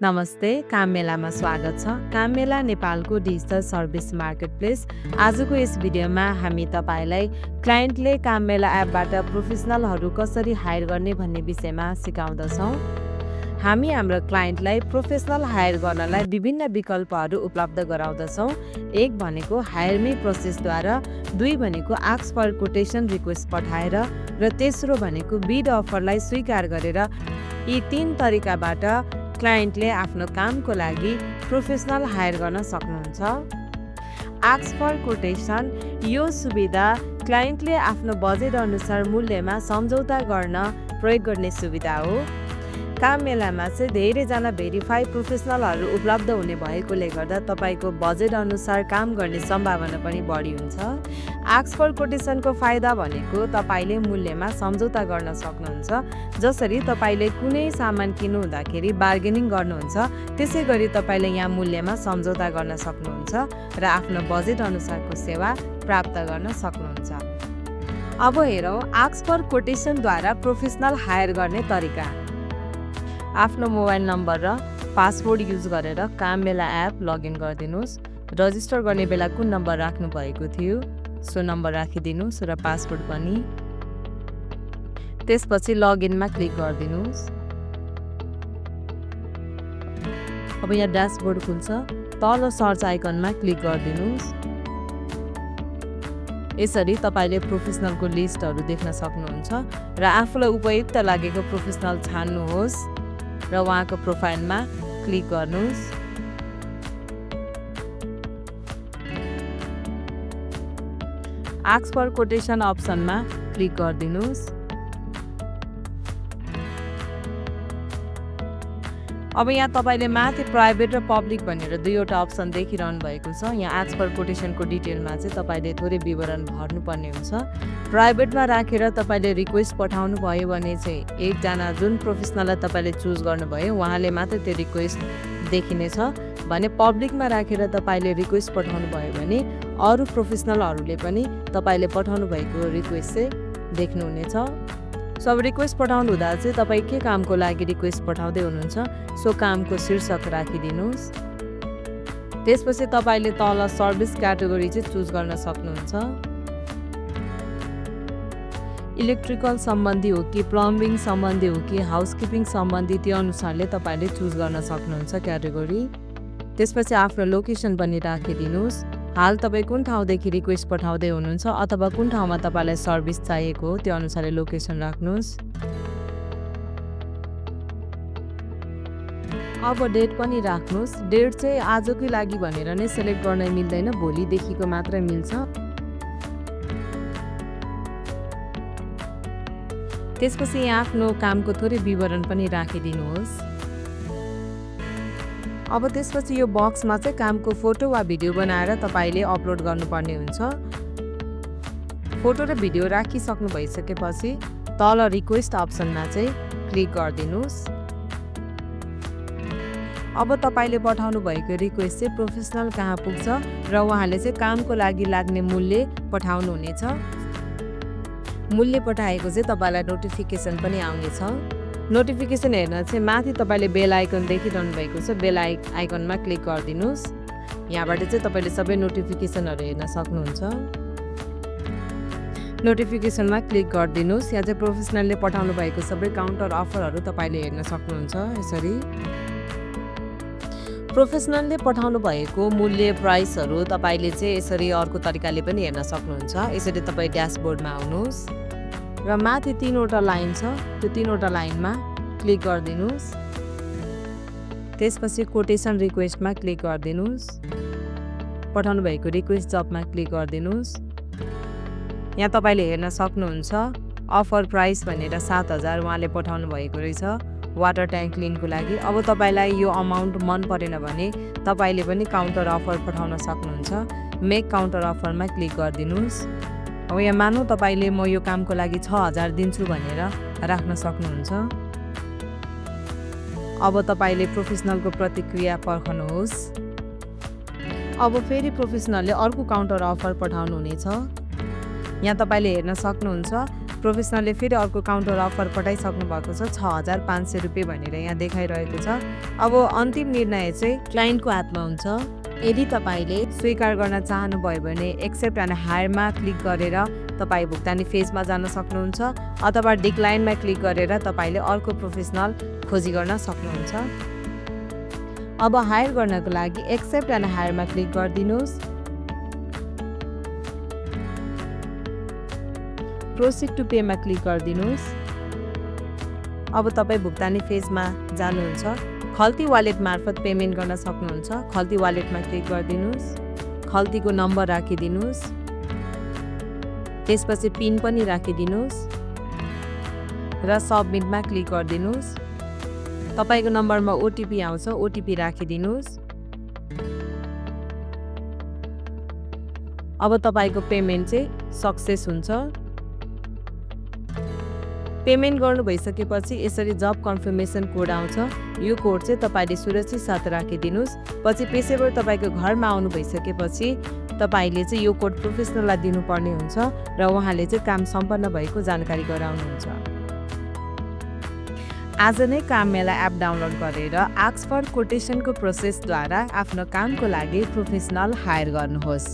नमस्ते, काम मेलामा स्वागत छ। काम मेला नेपालको डिजिटल सर्भिस मार्केटप्लेस। आजको यस भिडियोमा हामी तपाईलाई क्लाइन्टले काम मेला एपबाट प्रोफेसनलहरू कसरी हायर गर्ने भन्ने विषयमा सिकाउँदछौँ। हामी हाम्रो क्लाइन्टलाई प्रोफेसनल हायर गर्नलाई विभिन्न विकल्पहरू उपलब्ध गराउँदछौँ। एक भनेको हायर मी प्रोसेसद्वारा, दुई भनेको आस्क फर कोटेसन रिक्वेस्ट पठाएर, र तेस्रो भनेको बिड अफरलाई स्वीकार गरेर। यी तीन तरिकाबाट क्लाइन्टले आफ्नो कामको लागि प्रोफेसनल हायर गर्न सक्नुहुन्छ। आस्क फर कोटेसन यो सुविधा क्लाइन्टले आफ्नो बजेट अनुसार मूल्यमा सम्झौता गर्न प्रयोग गर्ने सुविधा हो। काम मेलामा चाहिँ धेरैजना भेरिफाइड प्रोफेसनलहरू उपलब्ध हुने भएकोले गर्दा तपाईँको बजेट अनुसार काम गर्ने सम्भावना पनि बढी हुन्छ। आस्क फर कोटेसनको फाइदा भनेको तपाईँले मूल्यमा सम्झौता गर्न सक्नुहुन्छ। जसरी तपाईँले कुनै सामान किन्नु हुँदाखेरि बार्गेनिङ गर्नुहुन्छ, त्यसै गरी तपाईँले यहाँ मूल्यमा सम्झौता गर्न सक्नुहुन्छ र आफ्नो बजेट अनुसारको सेवा प्राप्त गर्न सक्नुहुन्छ। अब हेरौँ आस्क फर कोटेसनद्वारा प्रोफेसनल हायर गर्ने तरिका। आफ्नो मोबाइल नम्बर र पासवर्ड युज गरेर काम मेला एप लगइन गरिदिनुहोस्। रजिस्टर गर्ने बेला कुन नम्बर राख्नु भएको थियो सो नम्बर राखिदिनुहोस् र पासवर्ड पनि। त्यसपछि लगइनमा क्लिक गरिदिनुहोस्। अब यहाँ ड्यासबोर्ड खुल्छ। तल सर्च आइकनमा क्लिक गरिदिनुहोस्। यसरी तपाईँले प्रोफेसनलको लिस्टहरू देख्न सक्नुहुन्छ र आफूलाई उपयुक्त लागेको प्रोफेसनल छान्नुहोस् र उहाँको प्रोफाइलमा क्लिक गर्नुहोस्। आस्क फर कोटेसन अप्सनमा क्लिक गरिदिनुहोस्। अब यहाँ तपाईँले माथि प्राइभेट र पब्लिक भनेर दुईवटा अप्सन देखिरहनु भएको छ। यहाँ आस्क फर कोटेसनको डिटेलमा चाहिँ तपाईँले थोरै विवरण भर्नुपर्ने हुन्छ। प्राइभेटमा राखेर तपाईँले रिक्वेस्ट पठाउनु भयो भने चाहिँ एकजना जुन प्रोफेसनललाई तपाईँले चुज गर्नुभयो उहाँले मात्र त्यो रिक्वेस्ट देखिनेछ भने पब्लिकमा राखेर तपाईँले रिक्वेस्ट पठाउनु भयो भने अरू प्रोफेसनलहरूले पनि तपाईँले पठाउनु भएको रिक्वेस्ट चाहिँ देख्नुहुनेछ। सो अब रिक्वेस्ट पठाउनु हुँदा चाहिँ तपाईँ के कामको लागि रिक्वेस्ट पठाउँदै हुनुहुन्छ सो कामको शीर्षक राखिदिनुहोस्। त्यसपछि तपाईँले तल सर्भिस क्याटेगोरी चाहिँ चुज गर्न सक्नुहुन्छ। इलेक्ट्रिकल सम्बन्धी हो कि प्लम्बिङ सम्बन्धी हो कि हाउसकिपिङ सम्बन्धी त्यो अनुसारले तपाईँले चुज गर्न सक्नुहुन्छ क्याटेगोरी। त्यसपछि आफ्नो लोकेसन पनि राखिदिनुहोस्। हाल तपाईँ कुन ठाउँदेखि रिक्वेस्ट पठाउँदै हुनुहुन्छ अथवा कुन ठाउँमा तपाईँलाई सर्भिस चाहिएको हो त्यो अनुसारले लोकेसन राख्नुहोस्। अब डेट पनि राख्नुहोस्। डेट चाहिँ आजकै लागि भनेर नै सेलेक्ट गर्न मिल्दैन, भोलिदेखिको मात्र मिल्छ। त्यसपछि यहाँ आफ्नो कामको थोरै विवरण पनि राखिदिनुहोस्। अब त्यसपछि यो बक्समा चाहिँ कामको फोटो वा भिडियो बनाएर तपाईँले अपलोड गर्नुपर्ने हुन्छ। फोटो र भिडियो राखिसक्नु भइसकेपछि तल रिक्वेस्ट अप्सनमा चाहिँ क्लिक गरिदिनुहोस्। अब तपाईँले पठाउनु भएको रिक्वेस्ट चाहिँ प्रोफेसनल कहाँ पुग्छ र उहाँले चाहिँ कामको लागि लाग्ने मूल्य पठाउनुहुनेछ। मूल्य पठाएको चाहिँ तपाईँलाई नोटिफिकेसन पनि आउनेछ। नोटिफिकेसन हेर्न चाहिँ माथि तपाईँले बेल आइकन देखिरहनु भएको छ, बेल आइकनमा क्लिक गरिदिनुहोस्। यहाँबाट चाहिँ तपाईँले सबै नोटिफिकेसनहरू हेर्न सक्नुहुन्छ। नोटिफिकेसनमा क्लिक गरिदिनुहोस्। यहाँ चाहिँ प्रोफेसनलले पठाउनु भएको सबै काउन्टर अफरहरू तपाईँले हेर्न सक्नुहुन्छ। यसरी प्रोफेसनलले पठाउनु भएको मूल्य प्राइसहरू तपाईँले चाहिँ यसरी अर्को तरिकाले पनि हेर्न सक्नुहुन्छ। यसरी तपाईँ ड्यासबोर्डमा आउनुहोस् र माथि तीनवटा लाइन छ, त्यो तीनवटा लाइनमा क्लिक गरिदिनुहोस्। त्यसपछि कोटेसन रिक्वेस्टमा क्लिक गरिदिनुहोस्। पठाउनु भएको रिक्वेस्ट जबमा क्लिक गरिदिनुहोस्। यहाँ तपाईँले हेर्न सक्नुहुन्छ अफर प्राइस भनेर 7000 उहाँले पठाउनु भएको रहेछ वाटर ट्याङ्क क्लिनको लागि। अब तपाईँलाई यो अमाउन्ट मन परेन भने तपाईँले पनि काउन्टर अफर पठाउन सक्नुहुन्छ। मेक काउन्टर अफरमा क्लिक गरिदिनुहोस्। अब यहाँ मानौँ तपाईँले म यो कामको लागि 6000 दिन्छु भनेर राख्न सक्नुहुन्छ। अब तपाईँले प्रोफेसनलको प्रतिक्रिया पर्खनुहोस्। अब फेरि प्रोफेसनलले अर्को काउन्टर अफर पठाउनु हुनेछ। यहाँ तपाईँले हेर्न सक्नुहुन्छ प्रोफेसनलले फेरि अर्को काउन्टर अफर पठाइसक्नु भएको छ 6500 रुपियाँ भनेर यहाँ देखाइरहेको छ। अब अन्तिम निर्णय चाहिँ क्लाइन्टको हातमा हुन्छ। यदि तपाईँले स्वीकार गर्न चाहनुभयो भने एक्सेप्ट एन्ड हायरमा क्लिक गरेर तपाईँ भुक्तानी फेजमा जान सक्नुहुन्छ अथवा डिक्लाइनमा क्लिक गरेर तपाईँले अर्को प्रोफेसनल खोजी गर्न सक्नुहुन्छ। अब हायर गर्नको लागि एक्सेप्ट एन्ड हायरमा क्लिक गरिदिनुहोस्। प्रोसिड टु पेमा क्लिक गरिदिनुहोस्। अब तपाईँ भुक्तानी फेजमा जानुहुन्छ। खल्ती वालेट मार्फत पेमेन्ट गर्न सक्नुहुन्छ। खल्ती वालेटमा क्लिक गरिदिनुहोस्। खल्तीको नम्बर राखिदिनुहोस्। त्यसपछि पिन पनि राखिदिनुहोस् र सबमिटमा क्लिक गरिदिनुहोस्। तपाईँको नम्बरमा ओटिपी आउँछ, ओटिपी राखिदिनुहोस्। अब तपाईँको पेमेन्ट चाहिँ सक्सेस हुन्छ। पेमेन्ट गर्नु भइसकेपछि यसरी जब कन्फर्मेसन कोड आउँछ। यो कोड चाहिँ तपाईँले सुरक्षित साथ राखिदिनुहोस्। पछि पेसेवर तपाईँको घरमा आउनु भइसकेपछि तपाईँले चाहिँ यो कोड प्रोफेसनललाई दिनुपर्ने हुन्छ र उहाँले चाहिँ काम सम्पन्न भएको जानकारी गराउनुहुन्छ। आज नै काम मेला एप डाउनलोड गरेर आस्क फर कोटेसनको प्रोसेसद्वारा आफ्नो कामको लागि प्रोफेसनल हायर गर्नुहोस्।